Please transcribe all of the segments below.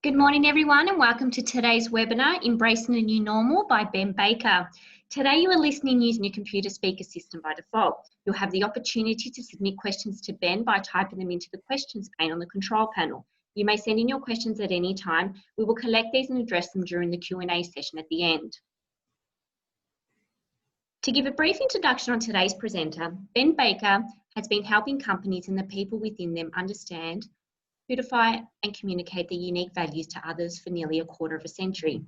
Good morning, everyone, and welcome to today's webinar, Embracing the New Normal by Ben Baker. Today, you are listening using your computer speaker system by default. You'll have the opportunity to submit questions to Ben by typing them into the questions pane on the control panel. You may send in your questions at any time. We will collect these and address them during the Q&A session at the end. To give a brief introduction on today's presenter, Ben Baker has been helping companies and the people within them understand, codify and communicate their unique values to others for nearly a quarter of a century.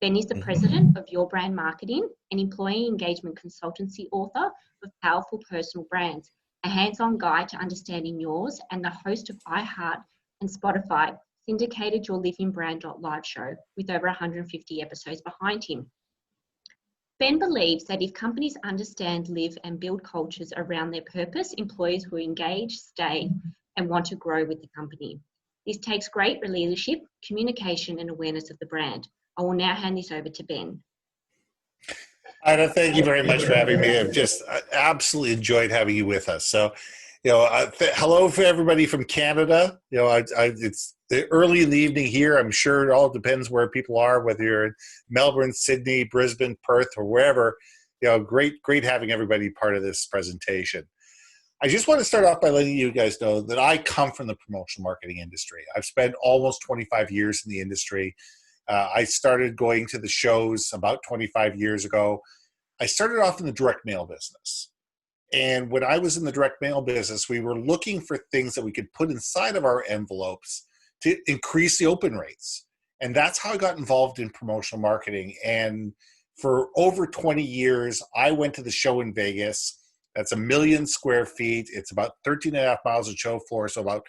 Ben is the president of Your Brand Marketing, an employee engagement consultancy author of Powerful Personal Brands, a hands-on guide to understanding yours, and the host of iHeart and Spotify syndicated Your Live in Brand live show with over 150 episodes behind him. Ben believes that if companies understand, live and build cultures around their purpose, employees will engage, stay, and want to grow with the company. This takes great leadership, communication, and awareness of the brand. I will now hand this over to Ben. Ida, thank you very much for having me. I've just absolutely enjoyed having you with us. So, hello for everybody from Canada. It's early in the evening here. I'm sure it all depends where people are, whether you're in Melbourne, Sydney, Brisbane, Perth, or wherever. Great having everybody part of this presentation. I just want to start off by letting you guys know that I come from the promotional marketing industry. I've spent almost 25 years in the industry. I started going to the shows about 25 years ago. I started off in the direct mail business. And when I was in the direct mail business, we were looking for things that we could put inside of our envelopes to increase the open rates. And that's how I got involved in promotional marketing. And for over 20 years, I went to the show in Vegas. That's 1 million square feet. It's about 13 and a half miles of show floor, so about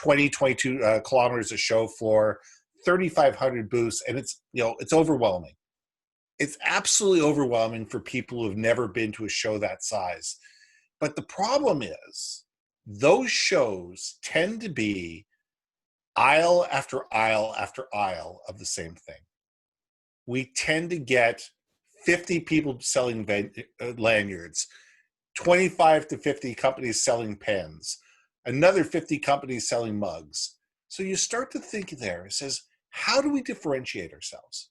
22 kilometers of show floor, 3,500 booths, and it's overwhelming. It's absolutely overwhelming for people who have never been to a show that size. But the problem is, those shows tend to be aisle after aisle after aisle of the same thing. We tend to get 50 people selling lanyards, 25 to 50 companies selling pens, another 50 companies selling mugs. So you start to think there, it says, how do we differentiate ourselves?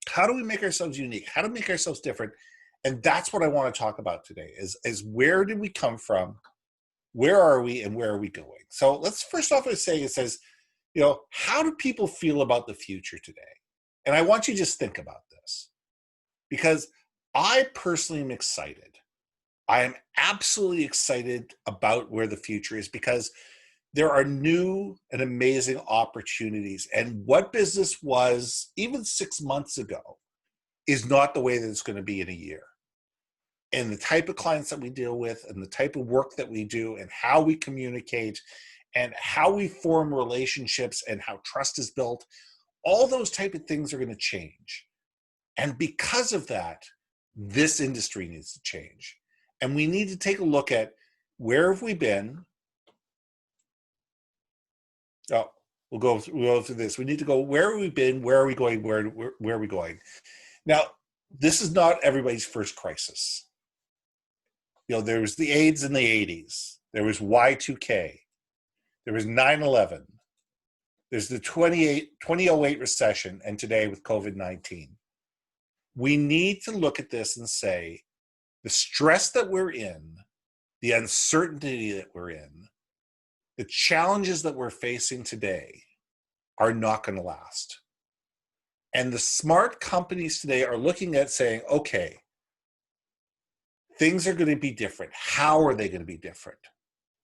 How do we make ourselves unique? How do we make ourselves different? And that's what I want to talk about today is where did we come from? Where are we and where are we going? So let's first off say, it says, how do people feel about the future today? And I want you to just think about this because I personally am excited. I am absolutely excited about where the future is because there are new and amazing opportunities. And what business was even 6 months ago is not the way that it's going to be in a year. And the type of clients that we deal with and the type of work that we do and how we communicate and how we form relationships and how trust is built, all those type of things are going to change. And because of that, this industry needs to change. And we need to take a look at where have we been. Oh, we'll go through this. We need to go, where have we been? Where are we going? Where are we going? Now, this is not everybody's first crisis. There was the AIDS in the 80s. There was Y2K. There was 9/11. There's the 2008 recession, and today with COVID-19. We need to look at this and say, the stress that we're in, the uncertainty that we're in, the challenges that we're facing today are not going to last. And the smart companies today are looking at saying, okay, things are going to be different. How are they going to be different?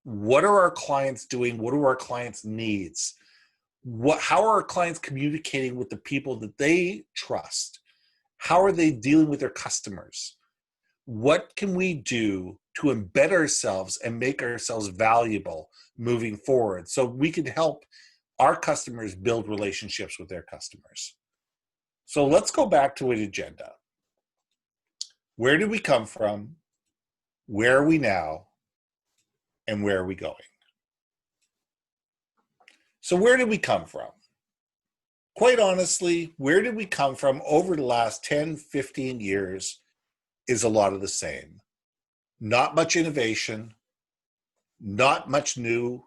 What are our clients doing? What are our clients' needs? How are our clients communicating with the people that they trust? How are they dealing with their customers? What can we do to embed ourselves and make ourselves valuable moving forward so we can help our customers build relationships with their customers? So let's go back to an agenda. Where did we come from? Where are we now? And where are we going? So where did we come from? Quite honestly, where did we come from over the last 10, 15 years is a lot of the same. Not much innovation, not much new,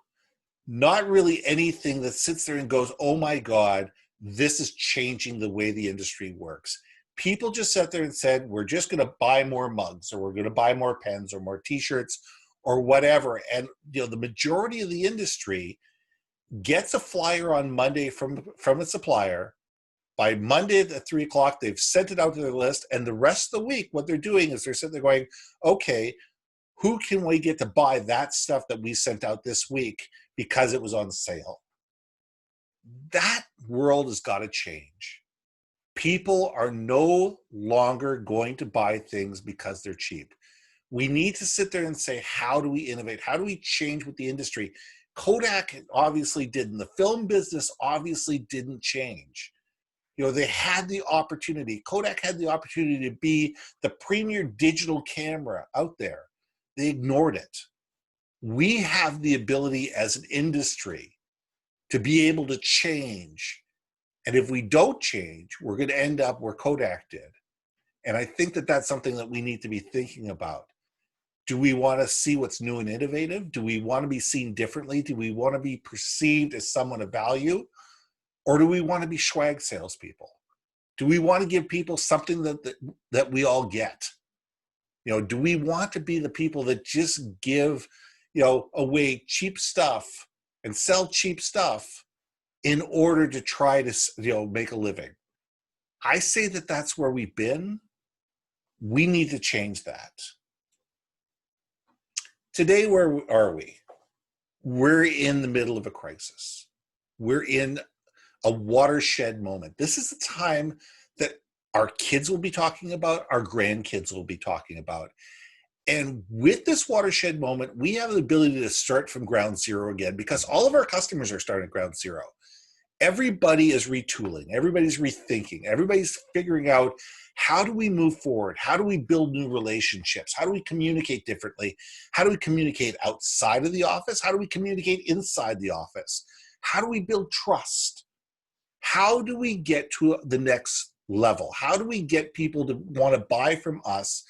not really anything that sits there and goes, oh my God, this is changing the way the industry works. People just sat there and said, we're just going to buy more mugs, or we're going to buy more pens or more t-shirts or whatever. And the majority of the industry gets a flyer on Monday from a supplier. By Monday at 3 o'clock, they've sent it out to their list. And the rest of the week, what they're doing is they're sitting there going, okay, who can we get to buy that stuff that we sent out this week because it was on sale? That world has got to change. People are no longer going to buy things because they're cheap. We need to sit there and say, how do we innovate? How do we change with the industry? Kodak obviously didn't. The film business obviously didn't change. They had the opportunity. Kodak had the opportunity to be the premier digital camera out there. They ignored it. We have the ability as an industry to be able to change. And if we don't change, we're going to end up where Kodak did. And I think that that's something that we need to be thinking about. Do we want to see what's new and innovative? Do we want to be seen differently? Do we want to be perceived as someone of value? Or do we want to be swag salespeople? Do we want to give people something that we all get? Do we want to be the people that just give, away cheap stuff and sell cheap stuff in order to try to, make a living? I say that that's where we've been. We need to change that. Today, where are we? We're in the middle of a crisis. We're in a watershed moment. This is the time that our kids will be talking about, our grandkids will be talking about. And with this watershed moment, we have the ability to start from ground zero again, because all of our customers are starting at ground zero. Everybody is retooling. Everybody's rethinking. Everybody's figuring out, how do we move forward? How do we build new relationships? How do we communicate differently? How do we communicate outside of the office? How do we communicate inside the office? How do we build trust? How do we get to the next level? How do we get people to want to buy from us,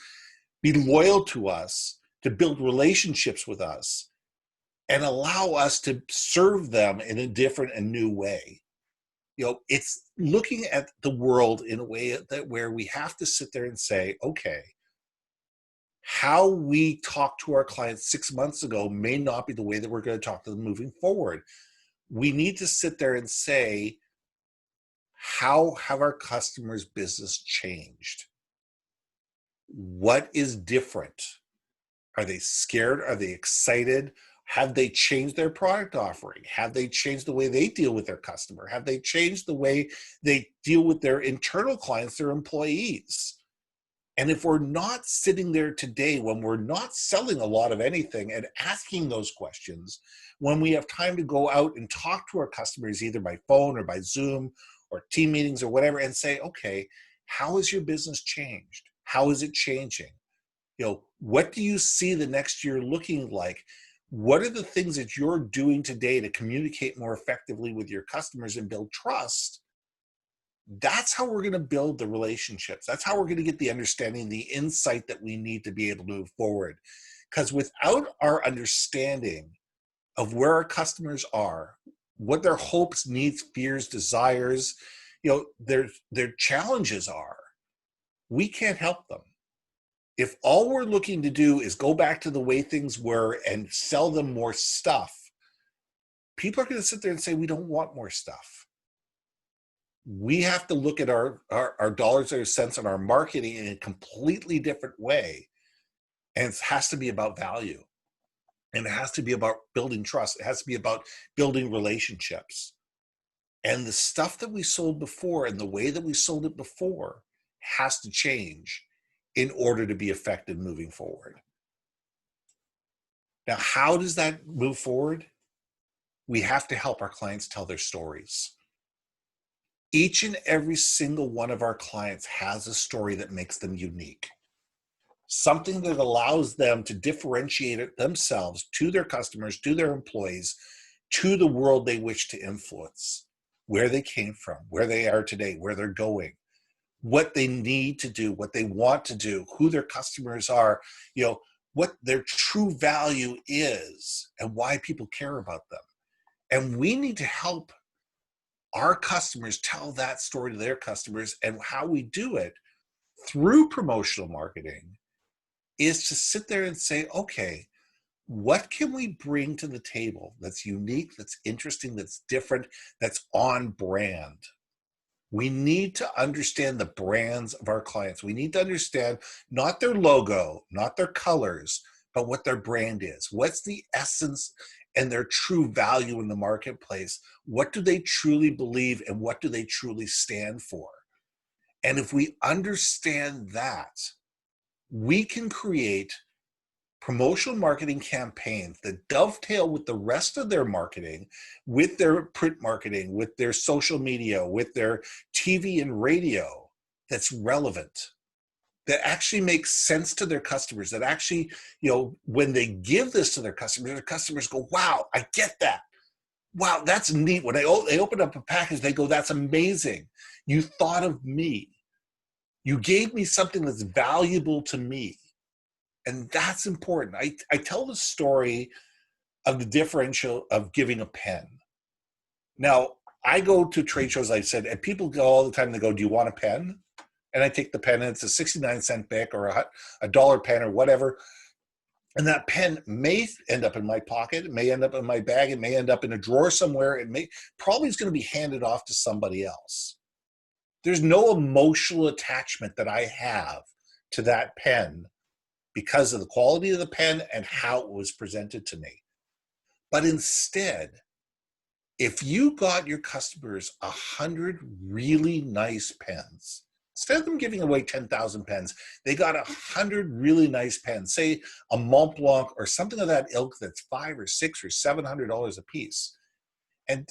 be loyal to us, to build relationships with us, and allow us to serve them in a different and new way? It's looking at the world in a way where we have to sit there and say, okay, how we talked to our clients 6 months ago may not be the way that we're going to talk to them moving forward. We need to sit there and say, how have our customers' business changed? What is different? Are they scared? Are they excited? Have they changed their product offering? Have they changed the way they deal with their customer? Have they changed the way they deal with their internal clients, their employees? And if we're not sitting there today, when we're not selling a lot of anything and asking those questions, when we have time to go out and talk to our customers, either by phone or by Zoom or team meetings or whatever, and say, okay, how has your business changed? How is it changing? What do you see the next year looking like? What are the things that you're doing today to communicate more effectively with your customers and build trust? That's how we're going to build the relationships. That's how we're going to get the understanding, the insight that we need to be able to move forward. Because without our understanding of where our customers are, what their hopes, needs, fears, desires, their challenges are, we can't help them. If all we're looking to do is go back to the way things were and sell them more stuff, people are going to sit there and say, we don't want more stuff. We have to look at our dollars or cents on our marketing in a completely different way. And it has to be about value. And it has to be about building trust. It has to be about building relationships. And the stuff that we sold before and the way that we sold it before has to change in order to be effective moving forward. Now, how does that move forward? We have to help our clients tell their stories. Each and every single one of our clients has a story that makes them unique. Something that allows them to differentiate themselves to their customers, to their employees, to the world they wish to influence, where they came from, where they are today, where they're going, what they need to do, what they want to do, who their customers are, what their true value is, and why people care about them. And we need to help our customers tell that story to their customers. And how we do it through promotional marketing is to sit there and say, okay, what can we bring to the table that's unique, that's interesting, that's different, that's on brand? We need to understand the brands of our clients. We need to understand not their logo, not their colors, but what their brand is. What's the essence and their true value in the marketplace? What do they truly believe and what do they truly stand for? And if we understand that, we can create promotional marketing campaigns that dovetail with the rest of their marketing, with their print marketing, with their social media, with their TV and radio, that's relevant, that actually makes sense to their customers, that actually, when they give this to their customers go, wow, I get that. Wow, that's neat. When they open up a package, they go, that's amazing. You thought of me. You gave me something that's valuable to me. And that's important. I tell the story of the differential of giving a pen. Now, I go to trade shows, I said, and people go all the time, they go, do you want a pen? And I take the pen, and it's a 69-cent bic or a dollar pen or whatever. And that pen may end up in my pocket. It may end up in my bag. It may end up in a drawer somewhere. Probably is going to be handed off to somebody else. There's no emotional attachment that I have to that pen because of the quality of the pen and how it was presented to me. But instead, if you got your customers 100 really nice pens, instead of them giving away 10,000 pens, they got 100 really nice pens, say a Mont Blanc or something of that ilk that's $500 or $600 or $700 a piece. And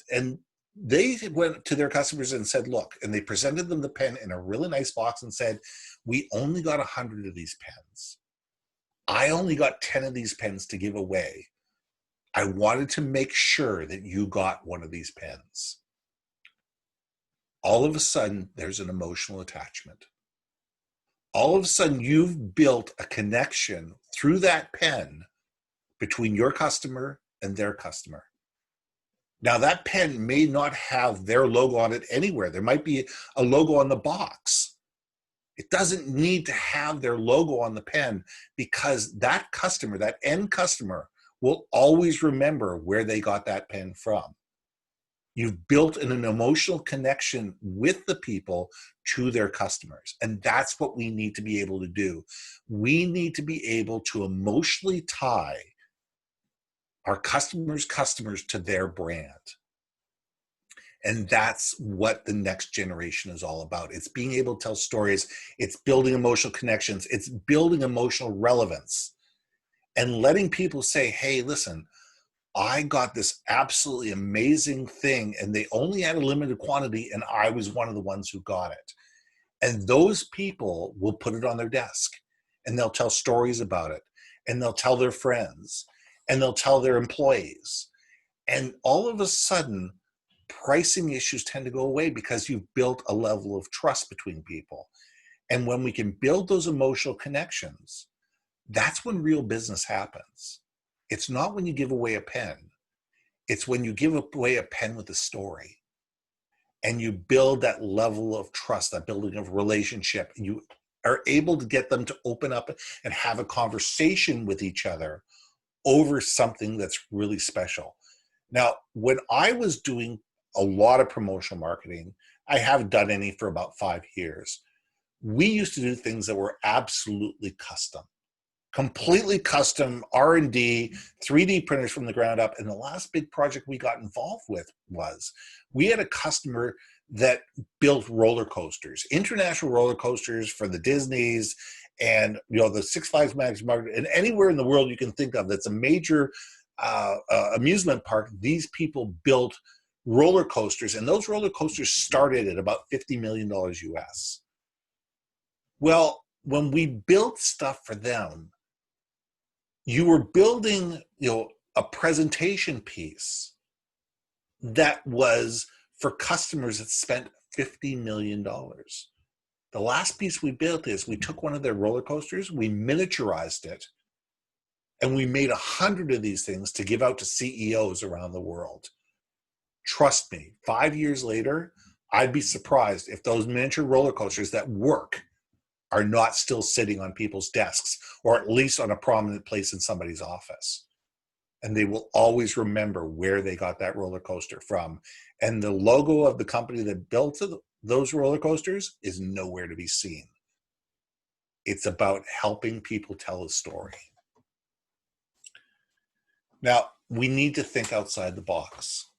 they went to their customers and said, look, and they presented them the pen in a really nice box and said, we only got 100 of these pens. I only got 10 of these pens to give away. I wanted to make sure that you got one of these pens. All of a sudden, there's an emotional attachment. All of a sudden, you've built a connection through that pen between your customer and their customer. Now, that pen may not have their logo on it anywhere. There might be a logo on the box. It doesn't need to have their logo on the pen because that customer, that end customer, will always remember where they got that pen from. You've built an emotional connection with the people to their customers. And that's what we need to be able to do. We need to be able to emotionally tie our customers' customers to their brand. And that's what the next generation is all about. It's being able to tell stories. It's building emotional connections. It's building emotional relevance and letting people say, hey, listen, I got this absolutely amazing thing and they only had a limited quantity and I was one of the ones who got it. And those people will put it on their desk and they'll tell stories about it and they'll tell their friends and they'll tell their employees. And all of a sudden, pricing issues tend to go away because you've built a level of trust between people. And when we can build those emotional connections, that's when real business happens. It's not when you give away a pen. It's when you give away a pen with a story and you build that level of trust, that building of relationship. You are able to get them to open up and have a conversation with each other over something that's really special. Now, when I was doing a lot of promotional marketing, I haven't done any for about 5 years. We used to do things that were absolutely custom, completely custom R&D, 3D printers from the ground up. And the last big project we got involved with was we had a customer that built roller coasters, international roller coasters for the Disneys and the Six Flags Magic Mountain and anywhere in the world you can think of that's a major amusement park. These people built roller coasters, and those roller coasters started at about $50 million US. Well, when we built stuff for them, you were building, a presentation piece that was for customers that spent $50 million. The last piece we built is we took one of their roller coasters, we miniaturized it, and we made 100 of these things to give out to CEOs around the world. trust me, 5 years later, I'd be surprised if those miniature roller coasters that work are not still sitting on people's desks, or at least on a prominent place in somebody's office. And they will always remember where they got that roller coaster from. And the logo of the company that built those roller coasters is nowhere to be seen. It's about helping people tell a story. Now, we need to think outside the box.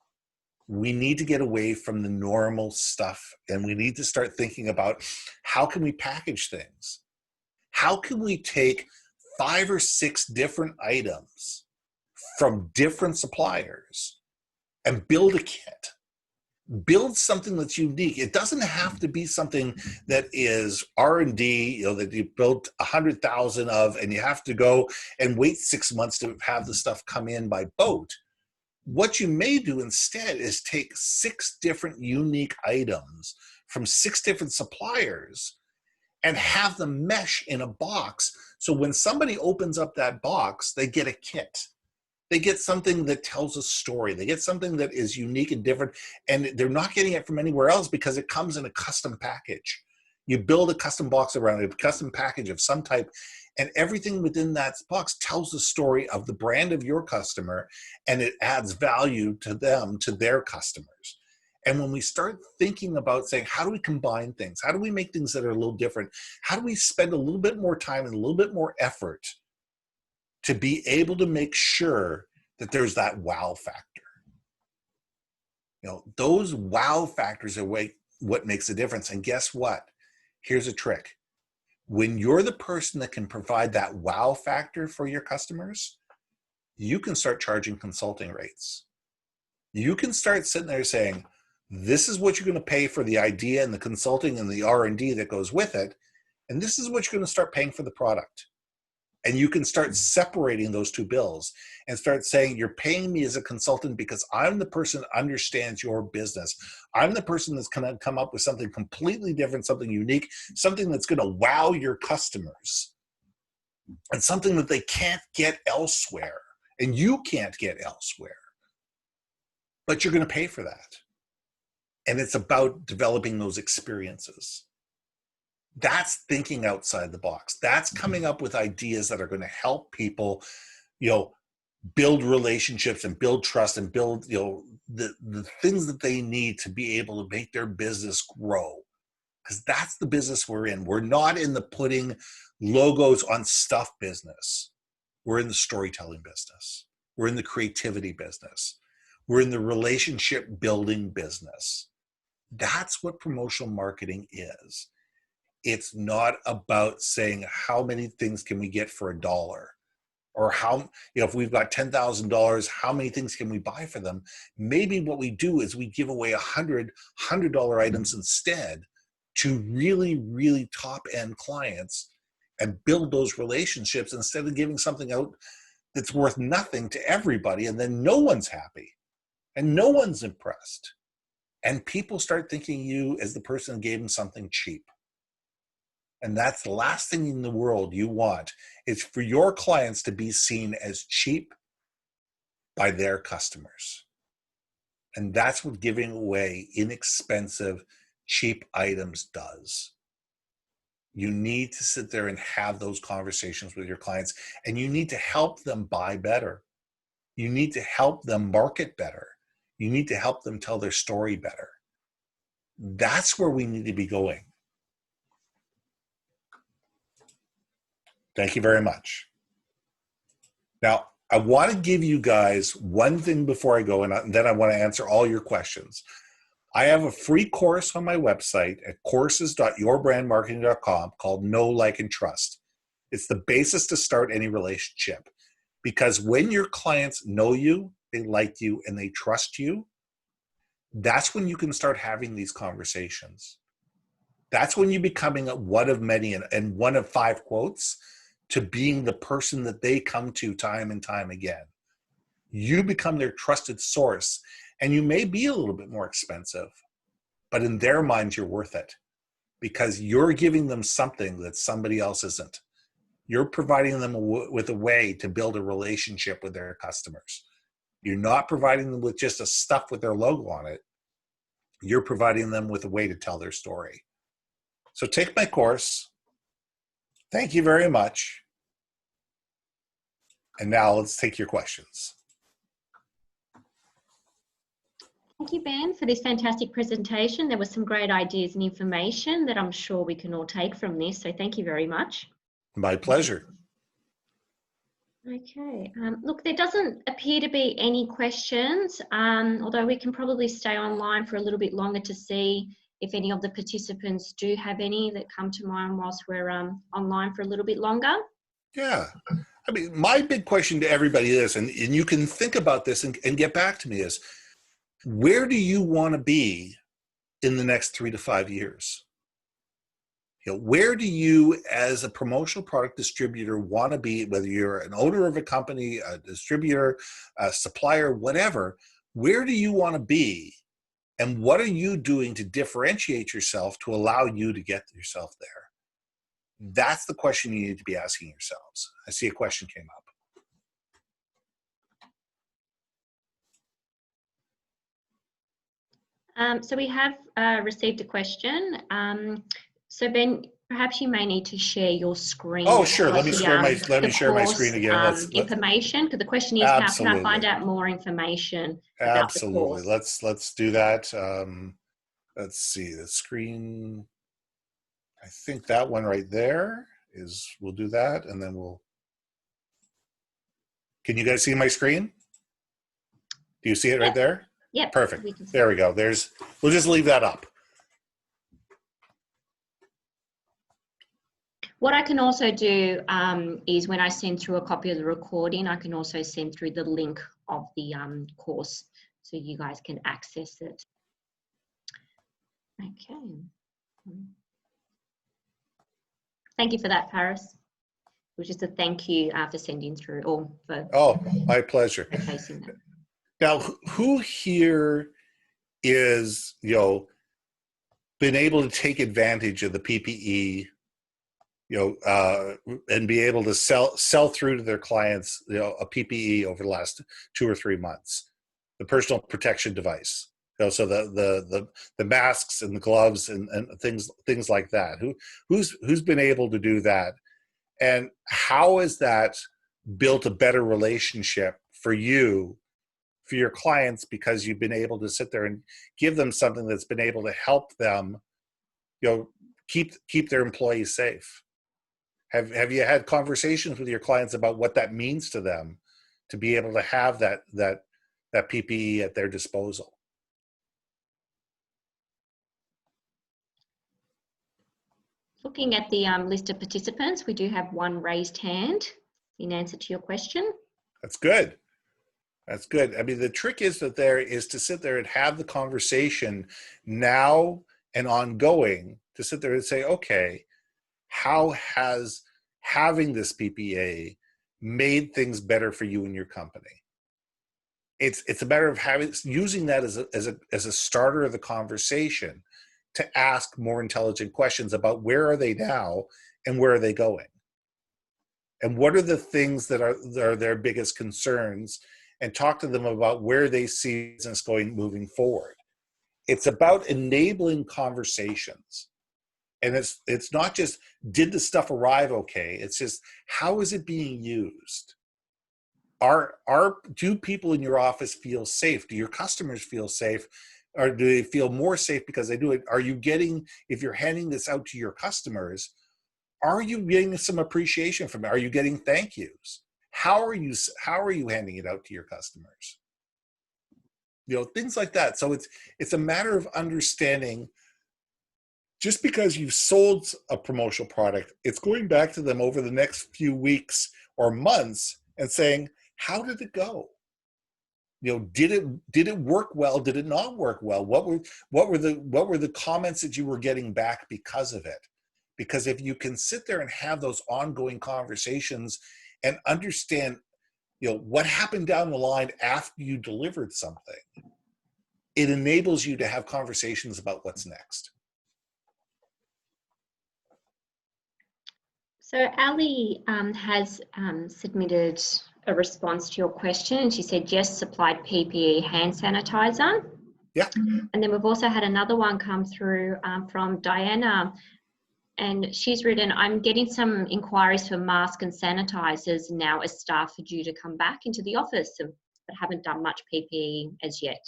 We need to get away from the normal stuff, and we need to start thinking about, how can we package things? How can we take 5 or 6 different items from different suppliers and build a kit? Build something that's unique. It doesn't have to be something that is R&D, that you built 100,000 of, and you have to go and wait 6 months to have the stuff come in by boat. What you may do instead is take 6 different unique items from 6 different suppliers and have them mesh in a box. So when somebody opens up that box, they get a kit. They get something that tells a story. They get something that is unique and different, and they're not getting it from anywhere else because it comes in a custom package. You build a custom box around it, a custom package of some type, and everything within that box tells the story of the brand of your customer, and it adds value to them, to their customers. And when we start thinking about saying, how do we combine things? How do we make things that are a little different? How do we spend a little bit more time and a little bit more effort to be able to make sure that there's that wow factor? Those wow factors are what makes a difference. And guess what? Here's a trick. When you're the person that can provide that wow factor for your customers, you can start charging consulting rates. You can start sitting there saying, this is what you're going to pay for the idea and the consulting and the R&D that goes with it. And this is what you're going to start paying for the product. And you can start separating those 2 bills and start saying, you're paying me as a consultant because I'm the person that understands your business. I'm the person that's going to come up with something completely different, something unique, something that's going to wow your customers, and something that they can't get elsewhere, and you can't get elsewhere. But you're going to pay for that. And it's about developing those experiences. That's thinking outside the box. That's coming up with ideas that are going to help people, build relationships and build trust and build, the things that they need to be able to make their business grow. Because that's the business we're in. We're not in the putting logos on stuff business. We're in the storytelling business. We're in the creativity business. We're in the relationship building business. That's what promotional marketing is. It's not about saying, how many things can we get for $1? Or how, if we've got $10,000, how many things can we buy for them? Maybe what we do is we give away $100 items instead to really, really top-end clients and build those relationships instead of giving something out that's worth nothing to everybody, and then no one's happy and no one's impressed. And people start thinking of you as the person who gave them something cheap. And that's the last thing in the world you want, is for your clients to be seen as cheap by their customers. And that's what giving away inexpensive, cheap items does. You need to sit there and have those conversations with your clients, and you need to help them buy better. You need to help them market better. You need to help them tell their story better. That's where we need to be going. Thank you very much. Now, I want to give you guys one thing before I go, and then I want to answer all your questions. I have a free course on my website at courses.yourbrandmarketing.com called Know, Like, and Trust. It's the basis to start any relationship, because when your clients know you, they like you, and they trust you, that's when you can start having these conversations. That's when you're becoming one of many and one of 5 quotes to being the person that they come to time and time again. You become their trusted source, and you may be a little bit more expensive, but in their minds, you're worth it because you're giving them something that somebody else isn't. You're providing them with a way to build a relationship with their customers. You're not providing them with just a stuff with their logo on it. You're providing them with a way to tell their story. So take my course. Thank you very much. And now let's take your questions. Thank you, Ben, for this fantastic presentation. There were some great ideas and information that I'm sure we can all take from this. So thank you very much. My pleasure. Okay, look, there doesn't appear to be any questions, although we can probably stay online for a little bit longer to see if any of the participants do have any that come to mind whilst we're online for a little bit longer. Yeah. I mean, my big question to everybody is, and you can think about this and get back to me, is where do you want to be in the next 3 to 5 years? You know, where do you, as a promotional product distributor, want to be, whether you're an owner of a company, a distributor, a supplier, whatever, where do you want to be? And what are you doing to differentiate yourself to allow you to get yourself there? That's the question you need to be asking yourselves. I see a question came up. So we have received a question. So Ben, perhaps you may need to share your screen. Oh, sure. Let me share my screen again. Let's information, because the question is, absolutely. How can I find out more information about the course? Let's do that. Let's see the screen. I think that one right there is, we'll do that, and then we'll. Can you guys see my screen? Do you see it right there? Yeah. Perfect. There we go. We'll just leave that up. What I can also do is when I send through a copy of the recording, I can also send through the link of the course so you guys can access it. Okay. Thank you for that, Paris. It was just a thank you for sending through, or for. Oh, my pleasure. Showcasing that. Now, who here is, been able to take advantage of the PPE, and be able to sell through to their clients, a PPE over the last 2 or 3 months, the personal protection device, so the masks and the gloves and things like that. Who's been able to do that, and how has that built a better relationship for you, for your clients, because you've been able to sit there and give them something that's been able to help them, keep their employees safe? Have you had conversations with your clients about what that means to them to be able to have that PPE at their disposal? Looking at the list of participants, we do have one raised hand in answer to your question. That's good. That's good. I mean, the trick is to sit there and have the conversation now and ongoing, to sit there and say, okay, how has having this PPA made things better for you and your company? It's a matter of using that as a starter of the conversation to ask more intelligent questions about where are they now and where are they going, and what are the things that are their biggest concerns, and talk to them about where they see business going moving forward. It's about enabling conversations. And it's not just, did the stuff arrive okay? It's just, how is it being used? Do people in your office feel safe? Do your customers feel safe? Or do they feel more safe because they do it? Are you getting, if you're handing this out to your customers, are you getting some appreciation from it? Are you getting thank yous? How are you handing it out to your customers? Things like that. So it's a matter of understanding. Just because you've sold a promotional product, it's going back to them over the next few weeks or months and saying, how did it go? Did it work well? Did it not work well? What were the comments that you were getting back because of it? Because if you can sit there and have those ongoing conversations and understand, what happened down the line after you delivered something, it enables you to have conversations about what's next. So Ali has submitted a response to your question, and she said Jess supplied PPE hand sanitizer. Yeah. And then we've also had another one come through from Diana, and she's written, I'm getting some inquiries for masks and sanitizers now as staff are due to come back into the office, but haven't done much PPE as yet.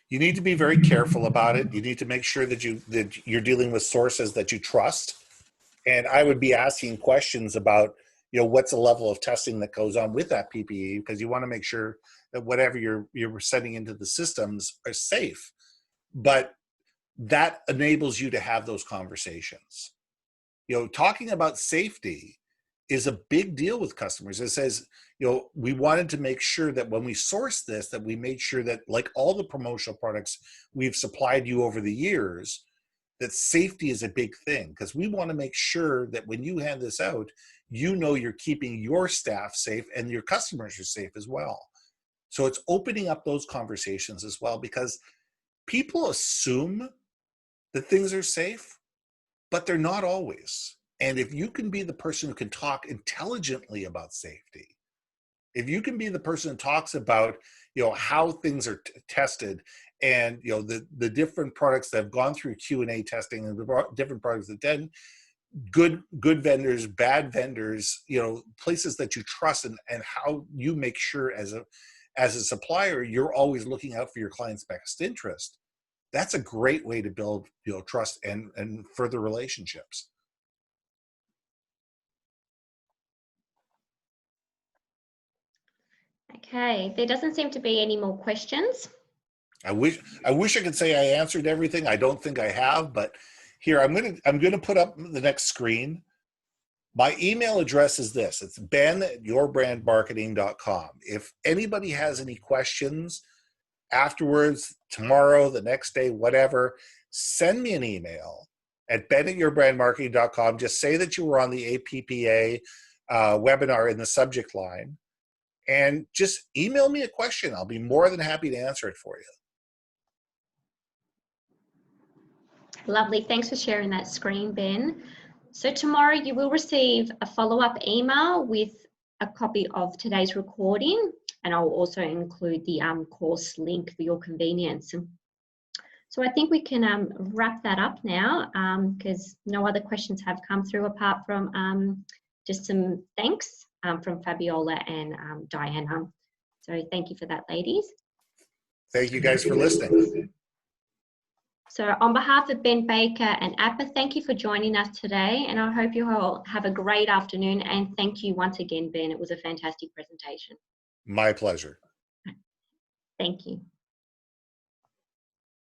You need to be very careful about it. You need to make sure that you're dealing with sources that you trust. And I would be asking questions about, what's the level of testing that goes on with that PPE, because you want to make sure that whatever you're sending into the systems are safe. But that enables you to have those conversations. Talking about safety is a big deal with customers. It says, we wanted to make sure that when we source this, that we made sure that, like all the promotional products we've supplied you over the years, that safety is a big thing, because we want to make sure that when you hand this out, you're keeping your staff safe and your customers are safe as well. So it's opening up those conversations as well, because people assume that things are safe, but they're not always. And if you can be the person who can talk intelligently about safety, if you can be the person who talks about, how things are tested, and the different products that have gone through Q&A testing, and the different products that didn't, good vendors, bad vendors, places that you trust, and how you make sure as a supplier, you're always looking out for your client's best interest. That's a great way to build, trust and further relationships. Okay, there doesn't seem to be any more questions. I wish I could say I answered everything. I don't think I have, but here I'm gonna put up the next screen. My email address is this. It's ben@yourbrandmarketing.com. If anybody has any questions afterwards, tomorrow, the next day, whatever, send me an email at ben@yourbrandmarketing.com. Just say that you were on the APPA webinar in the subject line, and just email me a question. I'll be more than happy to answer it for you. Lovely. Thanks for sharing that screen, Ben. So tomorrow you will receive a follow-up email with a copy of today's recording, and I'll also include the course link for your convenience. So I think we can wrap that up now, because no other questions have come through apart from just some thanks from Fabiola and Diana. So thank you for that, ladies. Thank you guys for listening. So on behalf of Ben Baker and APPA, thank you for joining us today, and I hope you all have a great afternoon, and thank you once again, Ben. It was a fantastic presentation. My pleasure. Thank you.